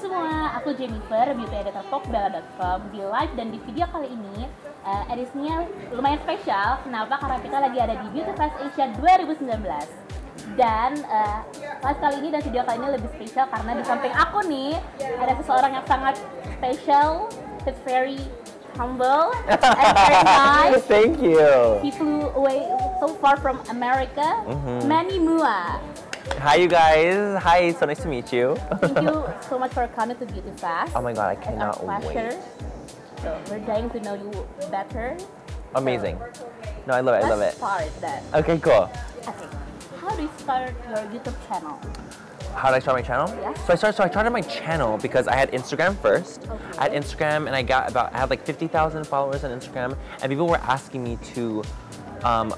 semua, aku Jennifer, beauty editor Popbela.com. Di live dan di video kali ini, edisinya lumayan spesial. Kenapa? Karena kita lagi ada di Beauty Fest Asia 2019. Dan live kali ini dan video kali ini lebih spesial karena di samping aku nih ada seseorang yang sangat spesial. It's very humble and very nice. Thank you. He flew away so far from America. Manny MUA. Hi, you guys. Hi, so nice to meet you. Thank you so much for coming to Beauty Fest. Oh my God, I cannot it's our pleasure. wait. So we're dying to know you better. Amazing. No, I love it. I love it. Let's start then. Okay, cool. Okay. How do you start your YouTube channel? How did I start my channel? Yeah. So I started my channel because I had Instagram first. Okay. I had Instagram and I had like 50,000 followers on Instagram, and people were asking me to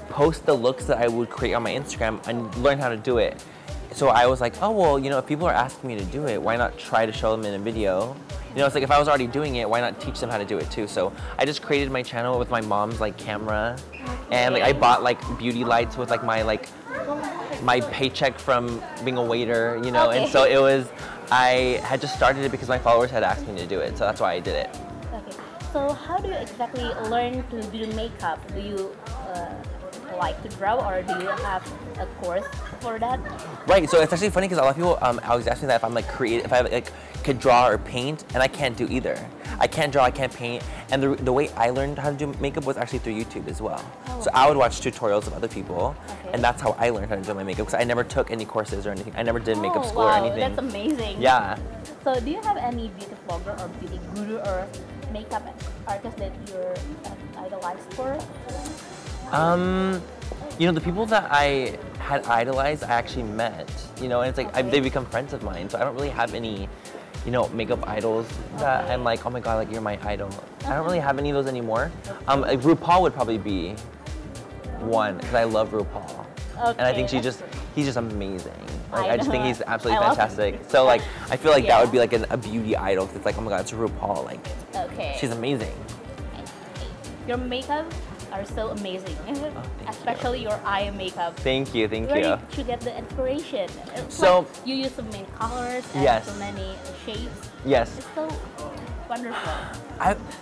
post the looks that I would create on my Instagram and learn how to do it. So I was like, oh well, you know, if people are asking me to do it, why not try to show them in a video? You know, it's like if I was already doing it, why not teach them how to do it too? So I just created my channel with my mom's like camera, and like I bought like beauty lights with like my paycheck from being a waiter, you know, and so it was, I had just started it because my followers had asked me to do it, so that's why I did it. Okay. So how do you exactly learn to do makeup? Do you like to draw, or do you have a course for that? Right, so it's actually funny because a lot of people always ask me that if I'm like creative, if I like could draw or paint, and I can't do either. I can't draw, I can't paint, and the way I learned how to do makeup was actually through YouTube as well. Oh, so I would watch tutorials of other people, okay. and that's how I learned how to do my makeup, because I never took any courses or anything. I never did makeup school or anything. That's amazing. Yeah. So do you have any beauty blogger or beauty guru or makeup artist that you're idolized for? You know, the people that I had idolized, I actually met, you know, and it's like, they become friends of mine, so I don't really have any, you know, makeup idols that I'm like, oh my God, like you're my idol. I don't really have any of those anymore. Like RuPaul would probably be one, because I love RuPaul. Okay. And I think he's just amazing. Like, I just think he's absolutely I love fantastic. him. So like, I feel like Yeah. that would be like a beauty idol, because it's like, oh my God, it's RuPaul, like, she's amazing. Your makeup are so amazing, especially your eye makeup. Thank you, thank Where you. did you get the inspiration? It's So like you use so many colors and yes. so many shades. Yes. It's so wonderful.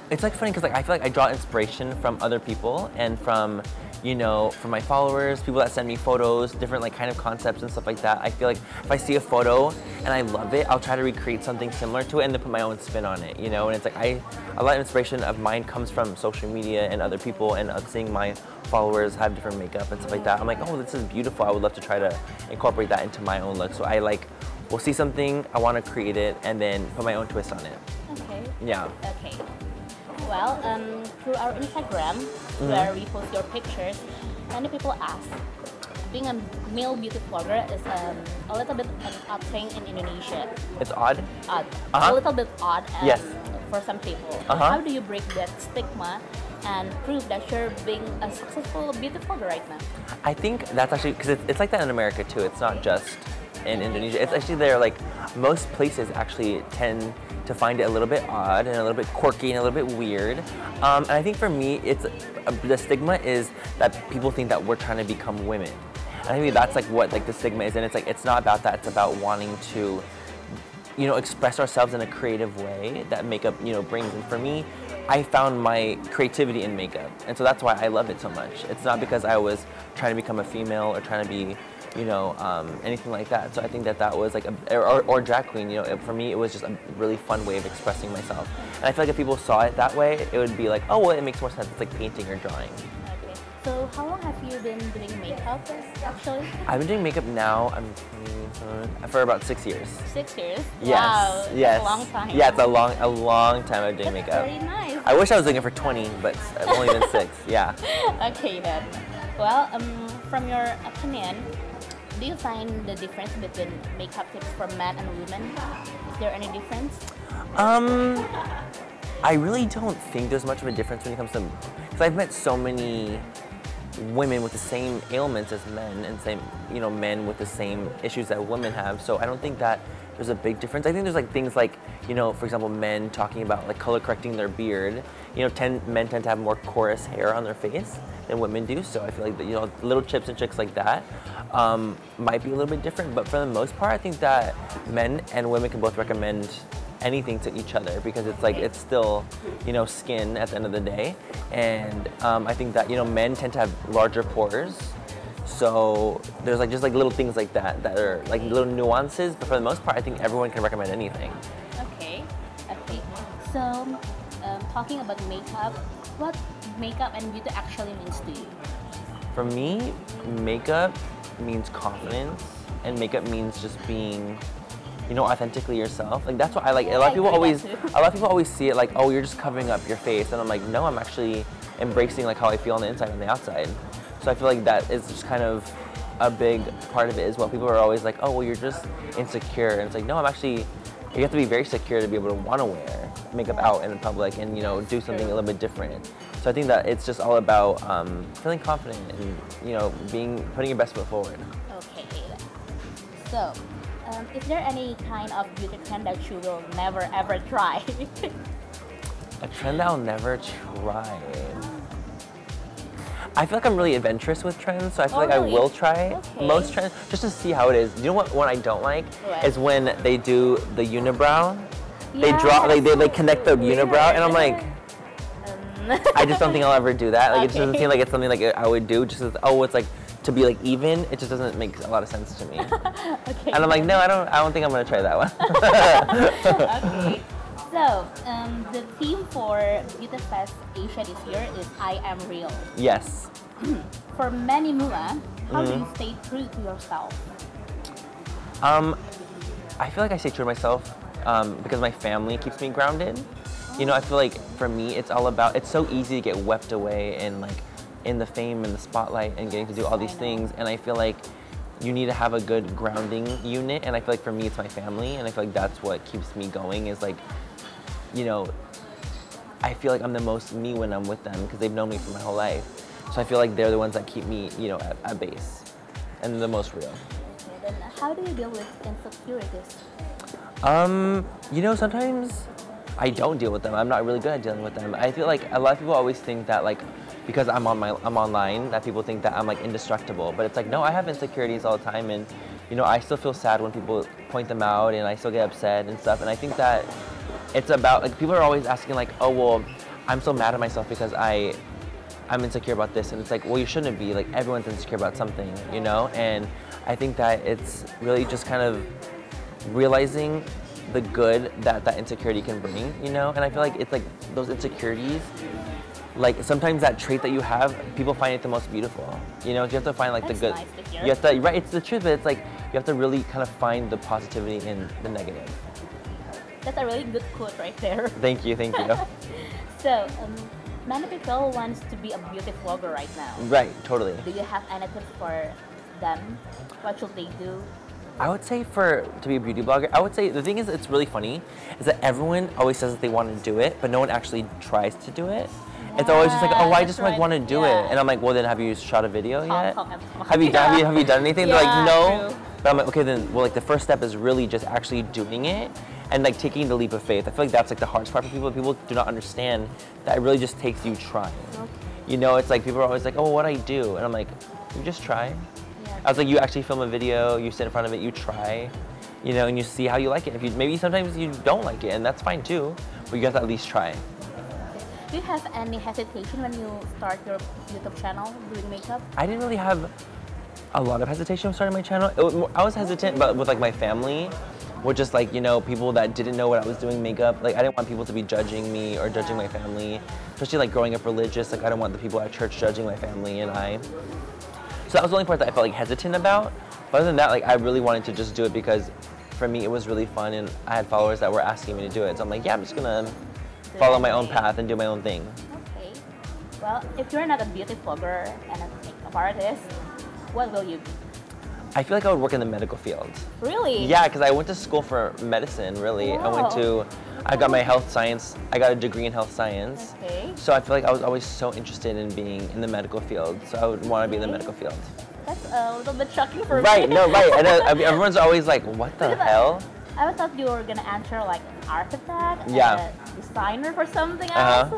It's like funny because like I feel like I draw inspiration from other people and from, you know, from my followers, people that send me photos, different like kind of concepts and stuff like that. I feel like if I see a photo and I love it, I'll try to recreate something similar to it and then put my own spin on it, you know? And it's like a lot of inspiration of mine comes from social media and other people, and seeing my followers have different makeup and stuff like that. I'm like, oh, this is beautiful. I would love to try to incorporate that into my own look. So I like, will see something, I want to create it, and then put my own twist on it. Okay. Yeah. Okay. Well, through our Instagram, where we post your pictures, many people ask, being a male beauty blogger is a little bit an odd thing in Indonesia. It's odd? Odd. A little bit odd Yes. for some people. How do you break that stigma and prove that you're being a successful beauty blogger right now? I think that's actually, because it's like that in America too. It's not just in Indonesia. It's actually there, like, most places actually tend to find it a little bit odd and a little bit quirky and a little bit weird. And I think for me, it's the stigma is that people think that we're trying to become women. And I think that's like what like the stigma is, and it's like it's not about that. It's about wanting to, you know, express ourselves in a creative way that makeup, you know, brings. And for me, I found my creativity in makeup, and so that's why I love it so much. It's not because I was trying to become a female or trying to be, you know, anything like that. So I think that that was like or drag queen, you know, for me it was just a really fun way of expressing myself. And I feel like if people saw it that way, it would be like, oh, well, it makes more sense. It's like painting or drawing. Okay. So how long have you been doing makeup, actually? I've been doing makeup now, for about 6 years. 6 years? Yes. Wow, yes. that's a long time. Yeah, it's a long time I've been doing makeup. Very nice. I wish I was doing it for 20, but I've only been 6, yeah. Okay then. Well, from your opinion, do you find the difference between makeup tips for men and women? Is there any difference? I really don't think there's much of a difference when it comes to, because I've met so many women with the same ailments as men, and same, you know, men with the same issues that women have. So I don't think that there's a big difference. I think there's like things like, you know, for example, men talking about like color correcting their beard. You know, men tend to have more coarse hair on their face than women do. So I feel like, you know, little tips and tricks like that might be a little bit different. But for the most part, I think that men and women can both recommend anything to each other because it's like it's still, you know, skin at the end of the day. And I think that, you know, men tend to have larger pores. So there's like just like little things like that that are like little nuances, but for the most part, I think everyone can recommend anything. Okay. Okay. So, talking about makeup, what makeup and beauty actually means to you? For me, makeup means confidence, and makeup means just being, you know, authentically yourself. Like that's what I like. A lot of people always see it like, oh, you're just covering up your face, and I'm like, no, I'm actually embracing like how I feel on the inside and the outside. So I feel like that is just kind of a big part of it as well. People are always like, oh, well, you're just insecure, and it's like, no, I'm actually. You have to be very secure to be able to want to wear makeup out in public and, you know, do something a little bit different. So I think that it's just all about feeling confident and, you know, putting your best foot forward. Okay. So, is there any kind of beauty trend that you will never ever try? A trend that I'll never try. I feel like I'm really adventurous with trends, so I feel like really? I will try most trends just to see how it is. You know what one I don't like is when they do the unibrow. They draw, they connect the unibrow, and I'm like, I just don't think I'll ever do that. Like it just doesn't seem like it's something like I would do. Just as, oh, it's like to be like even. It just doesn't make a lot of sense to me. Okay. And I'm like, no, I don't think I'm gonna try that one. Okay. So, the theme for Beauty Fest Asia this year is I Am Real. Yes. For Manny MUA, how do you stay true to yourself? I feel like I stay true to myself because my family keeps me grounded. You know, I feel like for me, it's all about, it's so easy to get swept away in like in the fame and the spotlight and getting to do all these things. And I feel like you need to have a good grounding unit. And I feel like for me, it's my family. And I feel like that's what keeps me going is like, you know, I feel like I'm the most me when I'm with them because they've known me for my whole life. So I feel like they're the ones that keep me, you know, at base and the most real. Okay, then how do you deal with insecurities? You know, sometimes I don't deal with them. I'm not really good at dealing with them. I feel like a lot of people always think that like because I'm online that people think that I'm like indestructible. But it's like no, I have insecurities all the time, and you know, I still feel sad when people point them out, and I still get upset and stuff. And I think that it's about like people are always asking like, oh well, I'm so mad at myself because I'm insecure about this, and it's like, well, you shouldn't be. Like everyone's insecure about something, you know. And I think that it's really just kind of realizing the good that that insecurity can bring, you know. And I feel like it's like those insecurities, like sometimes that trait that you have, people find it the most beautiful, you know. You have to find like That's the good. Nice to hear. You have to, right? It's the truth, but it's like you have to really kind of find the positivity in the negative. That's a really good quote right there. Thank you, thank you. So, many people wants to be a beauty vlogger right now. Right, totally. Do you have any tips for them? What should they do? I would say to be a beauty blogger, I would say the thing is it's really funny is that everyone always says that they want to do it, but no one actually tries to do it. It's always just like, oh, I just like want to do it, and I'm like, well then have you shot a video yet? Have you done anything? They're like, no. True. But I'm like, okay then, well like the first step is really just actually doing it and like taking the leap of faith. I feel like that's like the hardest part for people. People do not understand that it really just takes you trying. Okay. You know, it's like people are always like, oh, what do I do? And I'm like, you just try. I was like, you actually film a video, you sit in front of it, you try, you know, and you see how you like it. If you maybe sometimes you don't like it, and that's fine too, but you have to at least try. Do you have any hesitation when you start your YouTube channel doing makeup? I didn't really have a lot of hesitation when starting my channel. I was hesitant, but with like my family, with just like, you know, people that didn't know what I was doing makeup. Like I didn't want people to be judging me or judging my family, especially like growing up religious. Like I don't want the people at church judging my family and I. So that was the only part that I felt like hesitant about. But other than that, like I really wanted to just do it because for me it was really fun and I had followers that were asking me to do it. So I'm like, yeah, I'm just gonna follow my own path and do my own thing. Okay. Well, if you're not a beauty vlogger and a makeup artist, what will you be? I feel like I would work in the medical field. Really? Yeah, because I went to school for medicine, really. Wow. I got my health science, I got a degree in health science. Okay. So I feel like I was always so interested in being in the medical field. So I would want to be in the medical field. That's a little bit shocking for me. Right, no, right. And everyone's always like, what the hell? I thought you were gonna answer like an architect, Yeah. a designer for something else. So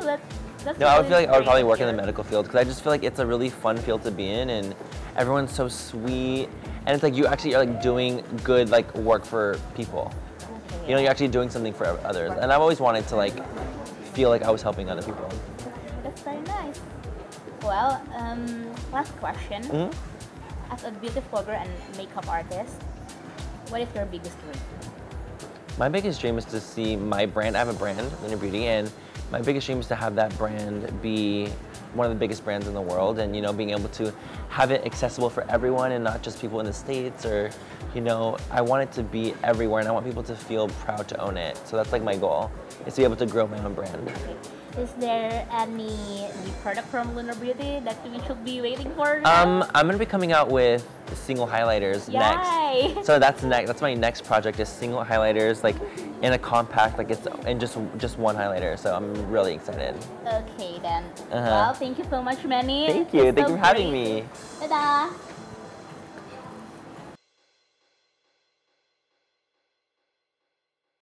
that's No, I would really feel like I would great probably to work in the hear. medical field because I just feel like it's a really fun field to be in and everyone's so sweet. And it's like you actually are like doing good like work for people. Okay. You know, you're actually doing something for others. And I've always wanted to like feel like I was helping other people. That's very nice. Well, last question. As a beauty vlogger and makeup artist, what is your biggest dream? My biggest dream is to see my brand. I have a brand, Manny Beauty, and my biggest dream is to have that brand be one of the biggest brands in the world, and you know, being able to have it accessible for everyone and not just people in the States, or you know, I want it to be everywhere, and I want people to feel proud to own it. So that's like my goal, is to be able to grow my own brand. Okay. Is there any new product from Lunar Beauty that we should be waiting for? I'm gonna be coming out with single highlighters next. So that's next. That's my next project, is single highlighters, like in a compact, like it's in just one highlighter. So I'm really excited. Okay then. Well, thank you so much, Manny. Thank you. Thank you for having me. Dadah.